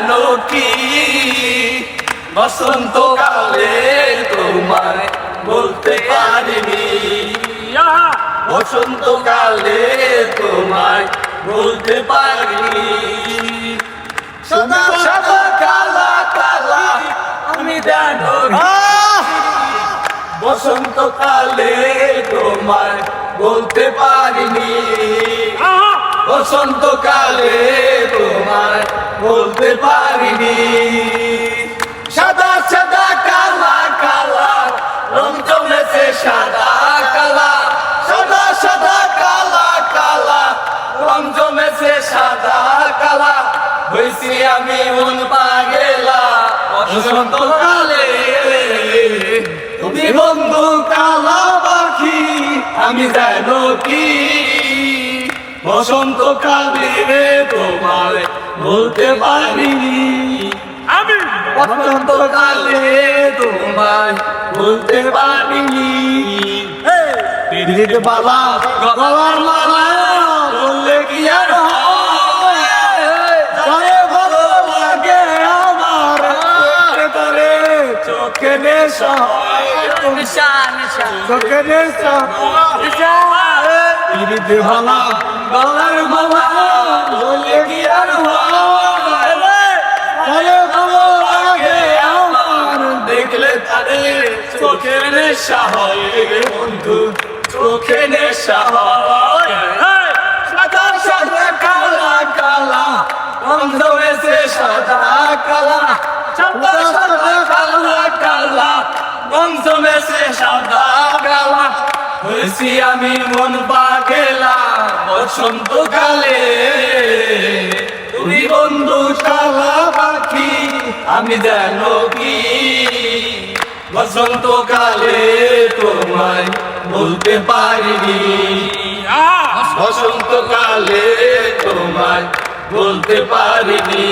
জানো কি বসন্তকালে তোমায় বলতে পারিনি, বসন্তকালে তোমায় বলতে পারিনি। সাদা সাদা কালা কালা আমি জানো বসন্তকালে তোমায় বলতে পারিনি, বসন্তকালে তোমায় বলতে পারিনি। সাদা সাদা কালা কালা রং জমেছে সাদা কালা, সাদা সাদা কালা কালা রং জমেছে সাদা কালা। হইছি আমি মন পাগেলা বসন্তকালে, তুমি বন্ধু কালা পাখি আমি জানো কি বসন্তকালে তোমায় বলতে পারিনি, আমি বসন্তকালে তোমায় বলতে পারিনি। পিরিত বালা গলার মালা বললে কি আর ভালো লাগে আমার, তারে চোখে নেশা চোখে নেশা পিরিত বালা গলার মালা বললে কি আর ভালো লাগে আমার, দেখলে তারে চোখে নেশা হয় বন্ধু, চোখে নেশা হয়। সাদা সাদা কালা কালা বন্ধ হয়েছে সাদা কালা, সাদা সাদা কালা কালা বন্ধ হয়েছে সাদা কালা। হয়েছি আমি মন পাগেলা বসন্তকালে, তুমি বন্ধু কালা পাখি আমি জানো কি বসন্তকালে তোমায় বলতে পারিনি, বসন্তকালে তোমায় বলতে পারিনি।